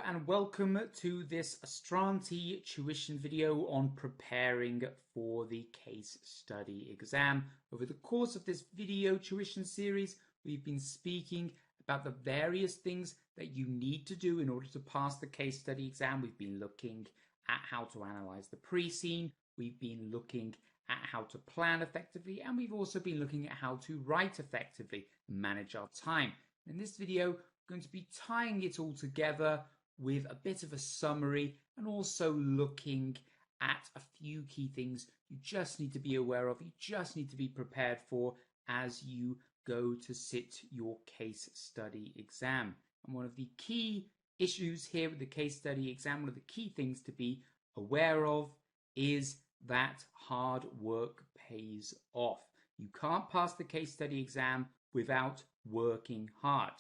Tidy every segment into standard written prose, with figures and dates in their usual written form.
and welcome to this Astranti tuition video on preparing for the case study exam. Over the course of this video tuition series, we've been speaking about the various things that you need to do in order to pass the case study exam. We've been looking at how to analyze the pre-scene, we've been looking at how to plan effectively, and we've also been looking at how to write effectively and manage our time. In this video, going to be tying it all together with a bit of a summary and also looking at a few key things you just need to be aware of, you just need to be prepared for as you go to sit your case study exam. And one of the key issues here with the case study exam, one of the key things to be aware of is that hard work pays off. You can't pass the case study exam without working hard.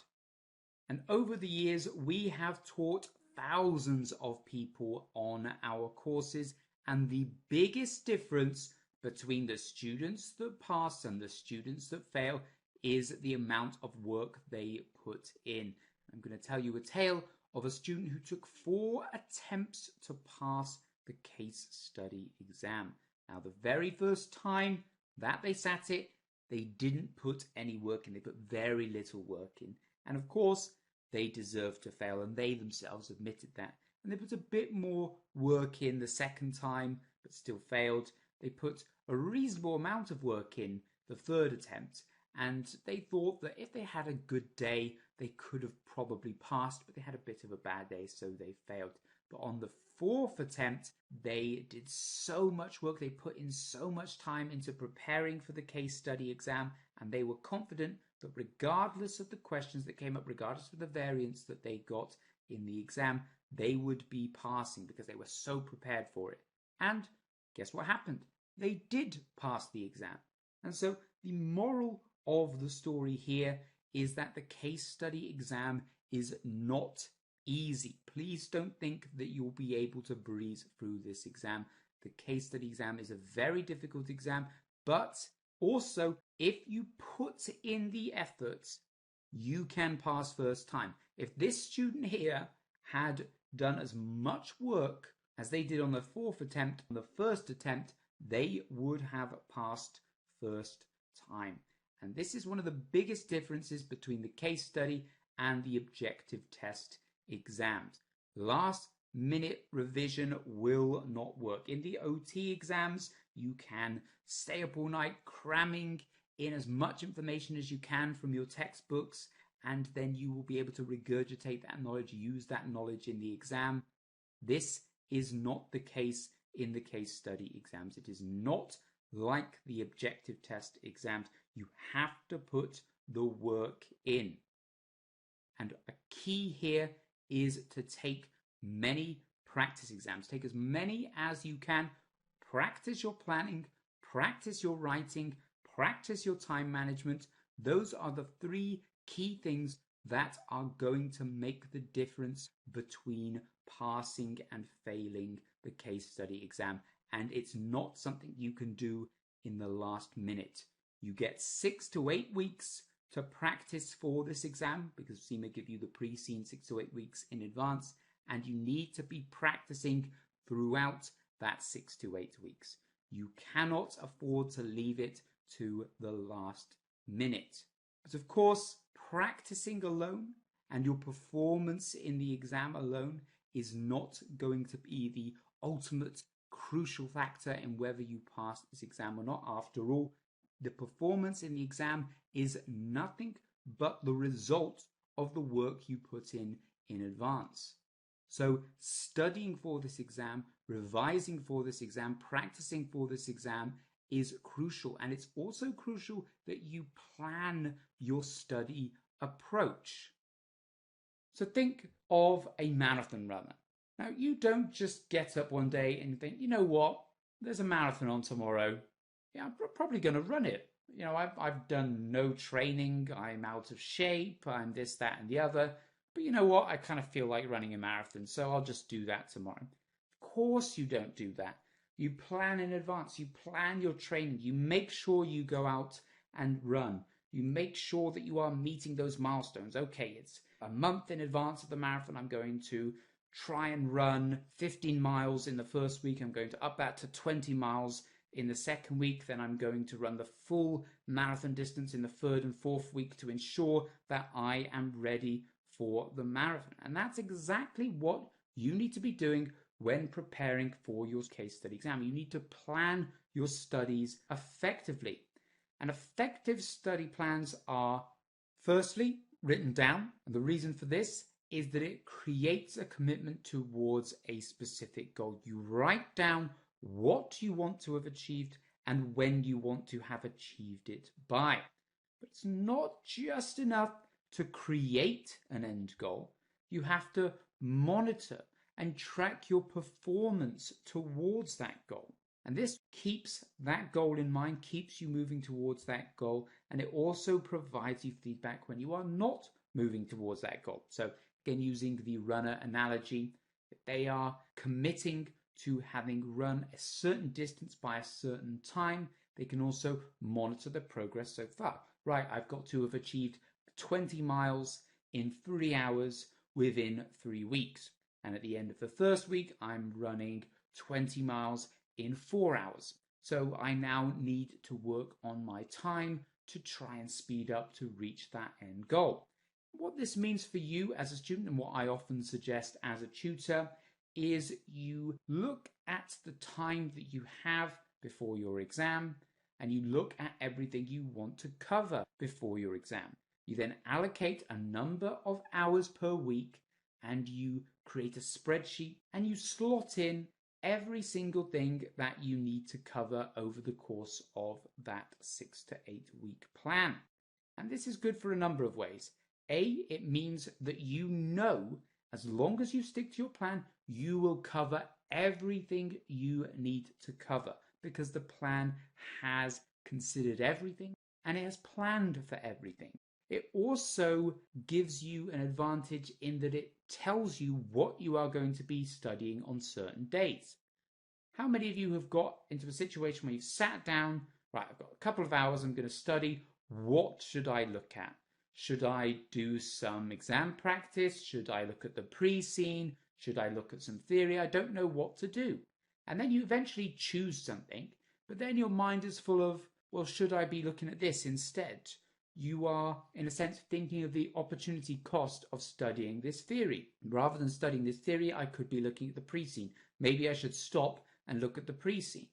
And over the years, we have taught thousands of people on our courses, and the biggest difference between the students that pass and the students that fail is the amount of work they put in. I'm going to tell you a tale of a student who took 4 attempts to pass the case study exam. Now, the very first time that they sat it, they didn't put any work in. They put very little work in. And of course, they deserve to fail, and they themselves admitted that. And they put a bit more work in the second time, but still failed. They put a reasonable amount of work in the third attempt, and they thought that if they had a good day, they could have probably passed, but they had a bit of a bad day, so they failed. But on the fourth attempt, they did so much work, they put in so much time into preparing for the case study exam, and they were confident that regardless of the questions that came up, regardless of the variance that they got in the exam, they would be passing because they were so prepared for it. And guess what happened? They did pass the exam. And so the moral of the story here is that the case study exam is not easy. Please don't think that you'll be able to breeze through this exam. The case study exam is a very difficult exam, but also, if you put in the efforts, you can pass first time. If this student here had done as much work as they did on the fourth attempt, on the first attempt, they would have passed first time. And this is one of the biggest differences between the case study and the objective test exams. Last minute revision will not work. In the OT exams, you can stay up all night cramming in as much information as you can from your textbooks, and then you will be able to regurgitate that knowledge, use that knowledge in the exam. This is not the case in the case study exams. It is not like the objective test exams. You have to put the work in. And a key here is to take many practice exams. Take as many as you can. Practice your planning, practice your writing, practice your time management. Those are the 3 key things that are going to make the difference between passing and failing the case study exam. And it's not something you can do in the last minute. You get 6 to 8 weeks to practice for this exam because CIMA give you the pre-scene 6 to 8 weeks in advance, and you need to be practicing throughout that 6 to 8 weeks. You cannot afford to leave it to the last minute. But of course, practicing alone and your performance in the exam alone is not going to be the ultimate crucial factor in whether you pass this exam or not. After all, the performance in the exam is nothing but the result of the work you put in advance. So studying for this exam, revising for this exam, practicing for this exam is crucial. And it's also crucial that you plan your study approach. So think of a marathon runner. Now, you don't just get up one day and think, you know what, there's a marathon on tomorrow. Yeah, I'm probably going to run it. You know, I've done no training. I'm out of shape. I'm this, that, and the other. But you know what? I kind of feel like running a marathon, so I'll just do that tomorrow. Of course you don't do that. You plan in advance. You plan your training. You make sure you go out and run. You make sure that you are meeting those milestones. Okay, it's a month in advance of the marathon. I'm going to try and run 15 miles in the first week. I'm going to up that to 20 miles in the second week. Then I'm going to run the full marathon distance in the third and fourth week to ensure that I am ready for the marathon. And that's exactly what you need to be doing when preparing for your case study exam. You need to plan your studies effectively. And effective study plans are, firstly, written down. And the reason for this is that it creates a commitment towards a specific goal. You write down what you want to have achieved and when you want to have achieved it by. But it's not just enough to create an end goal. You have to monitor and track your performance towards that goal. And this keeps that goal in mind, keeps you moving towards that goal, and it also provides you feedback when you are not moving towards that goal. So again, using the runner analogy, if they are committing to having run a certain distance by a certain time, they can also monitor the progress so far. Right, I've got to have achieved 20 miles in 3 hours within 3 weeks. And at the end of the first week, I'm running 20 miles in 4 hours. So I now need to work on my time to try and speed up to reach that end goal. What this means for you as a student, and what I often suggest as a tutor, is you look at the time that you have before your exam, and you look at everything you want to cover before your exam. You then allocate a number of hours per week, and you create a spreadsheet, and you slot in every single thing that you need to cover over the course of that 6 to 8 week plan. And this is good for a number of ways. A, it means that you know, as long as you stick to your plan, you will cover everything you need to cover, because the plan has considered everything and it has planned for everything. It also gives you an advantage in that it tells you what you are going to be studying on certain days. How many of you have got into a situation where you've sat down, right, I've got a couple of hours, I'm going to study, what should I look at? Should I do some exam practice? Should I look at the pre-scene? Should I look at some theory? I don't know what to do. And then you eventually choose something, but then your mind is full of, well, should I be looking at this instead? You are, in a sense, thinking of the opportunity cost of studying this theory. Rather than studying this theory, I could be looking at the pre-scene. Maybe I should stop and look at the pre-scene.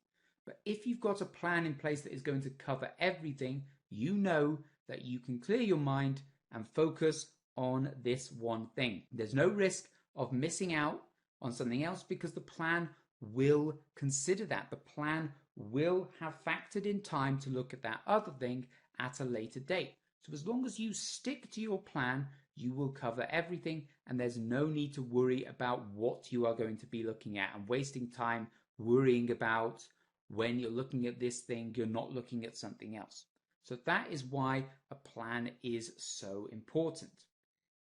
But if you've got a plan in place that is going to cover everything, you know that you can clear your mind and focus on this one thing. There's no risk of missing out on something else because the plan will consider that. The plan will have factored in time to look at that other thing at a later date. So as long as you stick to your plan, you will cover everything, and there's no need to worry about what you are going to be looking at and wasting time worrying about when you're looking at this thing, you're not looking at something else. So that is why a plan is so important.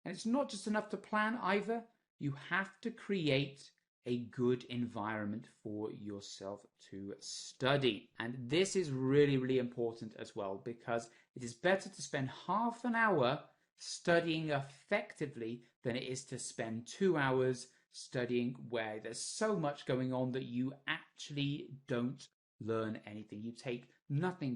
And it's not just enough to plan either. You have to create a good environment for yourself to study. And this is really, really important as well, because it is better to spend half an hour studying effectively than it is to spend 2 hours studying where there's so much going on that you actually don't learn anything. You take nothing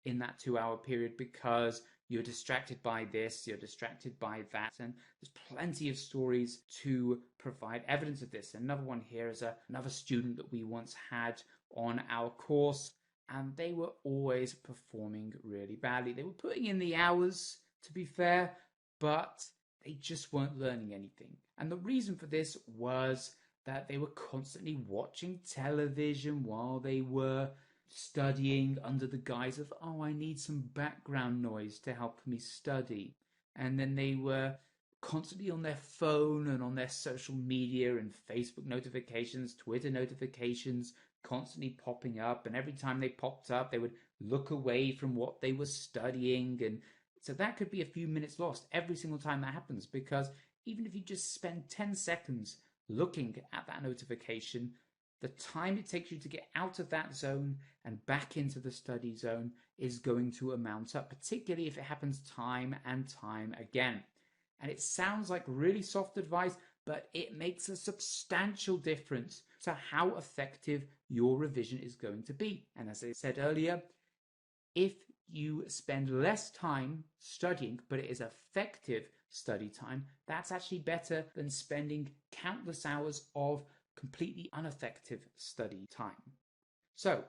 in that 2 hour period because you're distracted by this, you're distracted by that, and there's plenty of stories to provide evidence of this. Another one here is another student that we once had on our course, and they were always performing really badly. They were putting in the hours, to be fair, but they just weren't learning anything. And the reason for this was that they were constantly watching television while they were studying under the guise of, oh, I need some background noise to help me study. And then they were constantly on their phone and on their social media and Facebook notifications, Twitter notifications, constantly popping up. And every time they popped up, they would look away from what they were studying. And so that could be a few minutes lost every single time that happens, because even if you just spend 10 seconds looking at that notification, the time it takes you to get out of that zone and back into the study zone is going to amount up, particularly if it happens time and time again. And it sounds like really soft advice, but it makes a substantial difference to how effective your revision is going to be. And as I said earlier, if you spend less time studying, but it is effective study time, that's actually better than spending countless hours of completely ineffective study time. So,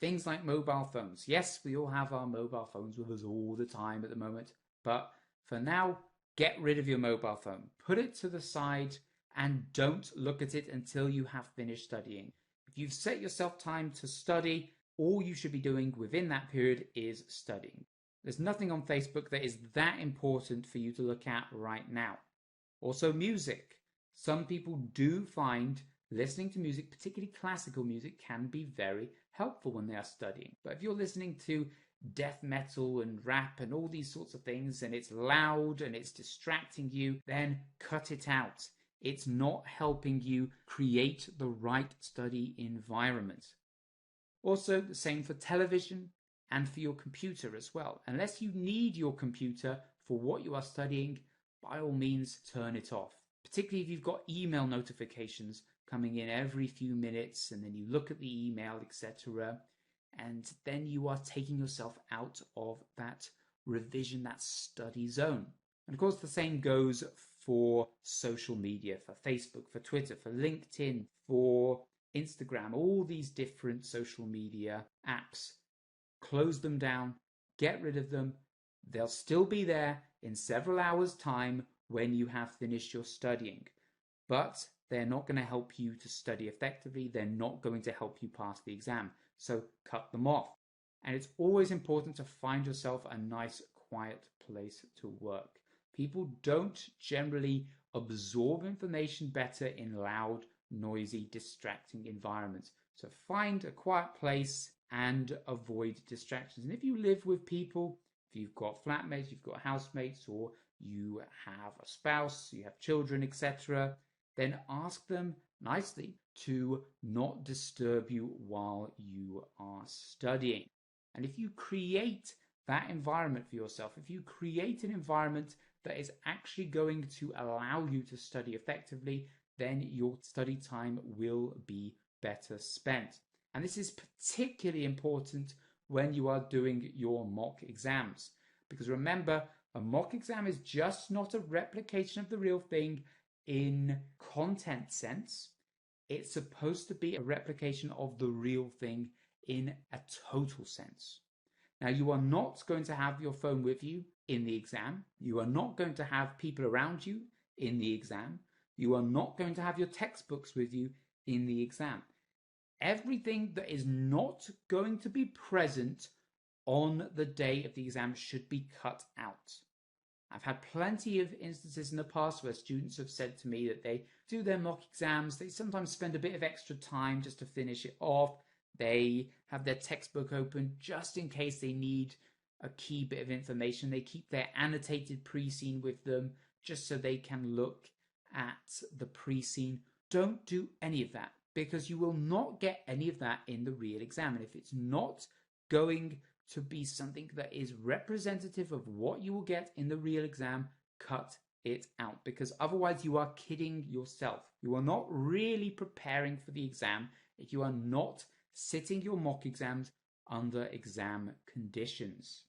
things like mobile phones. Yes, we all have our mobile phones with us all the time at the moment, but for now, get rid of your mobile phone. Put it to the side and don't look at it until you have finished studying. If you've set yourself time to study, all you should be doing within that period is studying. There's nothing on Facebook that is that important for you to look at right now. Also, music. Some people do find listening to music, particularly classical music, can be very helpful when they are studying. But if you're listening to death metal and rap and all these sorts of things, and it's loud and it's distracting you, then cut it out. It's not helping you create the right study environment. Also, the same for television and for your computer as well. Unless you need your computer for what you are studying, by all means, turn it off. Particularly if you've got email notifications coming in every few minutes, and then you look at the email, etc., and then you are taking yourself out of that revision, that study zone. And of course, the same goes for social media, for Facebook, for Twitter, for LinkedIn, for Instagram, all these different social media apps. Close them down, get rid of them. They'll still be there in several hours' time when you have finished your studying. But they're not going to help you to study effectively. They're not going to help you pass the exam. So cut them off. And it's always important to find yourself a nice, quiet place to work. People don't generally absorb information better in loud, noisy, distracting environments. So find a quiet place and avoid distractions. And if you live with people, if you've got flatmates, you've got housemates, or you have a spouse, you have children, etc., then ask them nicely to not disturb you while you are studying. And if you create that environment for yourself, if you create an environment that is actually going to allow you to study effectively, then your study time will be better spent. And this is particularly important when you are doing your mock exams. Because remember, a mock exam is just not a replication of the real thing in content sense. It's supposed to be a replication of the real thing in a total sense. Now, you are not going to have your phone with you in the exam. You are not going to have people around you in the exam. You are not going to have your textbooks with you in the exam. Everything that is not going to be present on the day of the exam should be cut out. I've had plenty of instances in the past where students have said to me that they do their mock exams. They sometimes spend a bit of extra time just to finish it off. They have their textbook open just in case they need a key bit of information. They keep their annotated pre-scene with them just so they can look at the pre-scene. Don't do any of that, because you will not get any of that in the real exam. And if it's not going to be something that is representative of what you will get in the real exam, cut it out, because otherwise you are kidding yourself. You are not really preparing for the exam if you are not sitting your mock exams under exam conditions.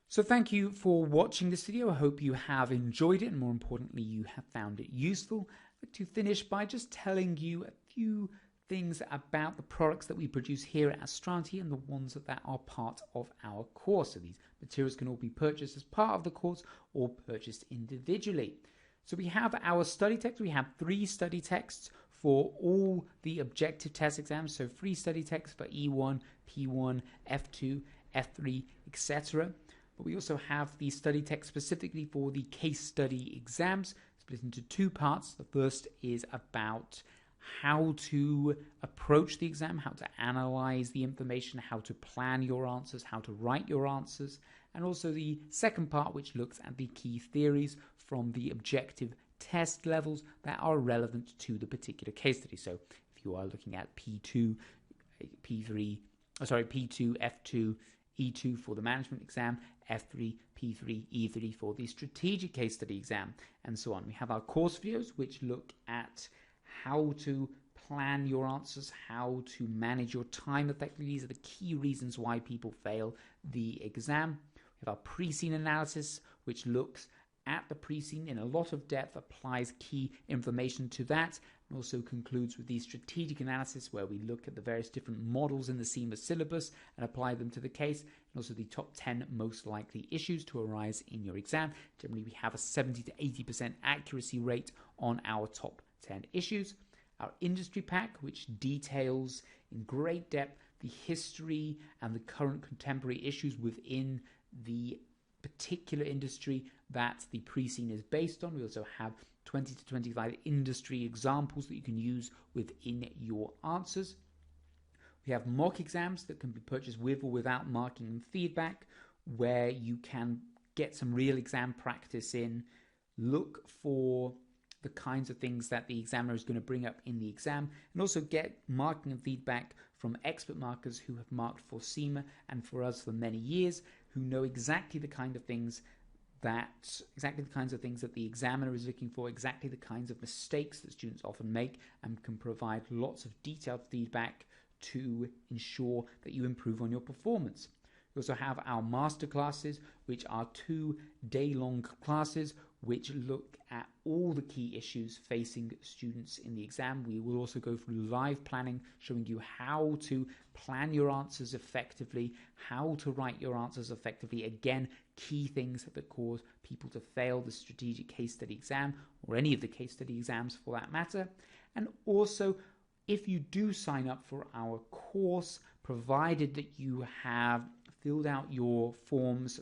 So thank you for watching this video. I hope you have enjoyed it, and more importantly, you have found it useful. I'd like to finish by just telling you a few things about the products that we produce here at Astranti and the ones that are part of our course. So these materials can all be purchased as part of the course or purchased individually. So we have our study text. We have 3 study texts for all the objective test exams. So 3 study texts for E1, P1, F2, F3, etc. But we also have the study text specifically for the case study exams, split into 2 parts. The first is about how to approach the exam, how to analyze the information, how to plan your answers, how to write your answers, and also the second part, which looks at the key theories from the objective test levels that are relevant to the particular case study. So if you are looking at P2, F2, E2 for the management exam, F3, P3, E3 for the strategic case study exam, and so on. We have our course videos, which look at how to plan your answers, how to manage your time effectively. These are the key reasons why people fail the exam. We have our pre-scene analysis, which looks at the pre-scene in a lot of depth, applies key information to that, and also concludes with the strategic analysis, where we look at the various different models in the CIMA syllabus and apply them to the case, and also the top 10 most likely issues to arise in your exam. Generally, we have a 70 to 80% accuracy rate on our top 10 issues. Our industry pack, which details in great depth the history and the current contemporary issues within the particular industry that the pre-scene is based on. We also have 20 to 25 industry examples that you can use within your answers. We have mock exams that can be purchased with or without marking and feedback, where you can get some real exam practice in, look for the kinds of things that the examiner is going to bring up in the exam, and also get marking and feedback from expert markers who have marked for CIMA and for us for many years, who know exactly the kinds of things that the examiner is looking for, exactly the kinds of mistakes that students often make, and can provide lots of detailed feedback to ensure that you improve on your performance. We also have our master classes, which are 2 day-long classes which look at all the key issues facing students in the exam. We will also go through live planning, showing you how to plan your answers effectively, how to write your answers effectively. Again, key things that cause people to fail the strategic case study exam, or any of the case study exams for that matter. And also, if you do sign up for our course, provided that you have filled out your forms,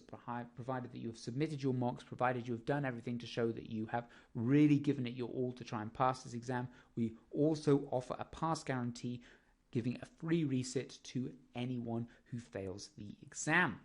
provided that you have submitted your mocks, provided you have done everything to show that you have really given it your all to try and pass this exam, we also offer a pass guarantee, giving a free resit to anyone who fails the exam.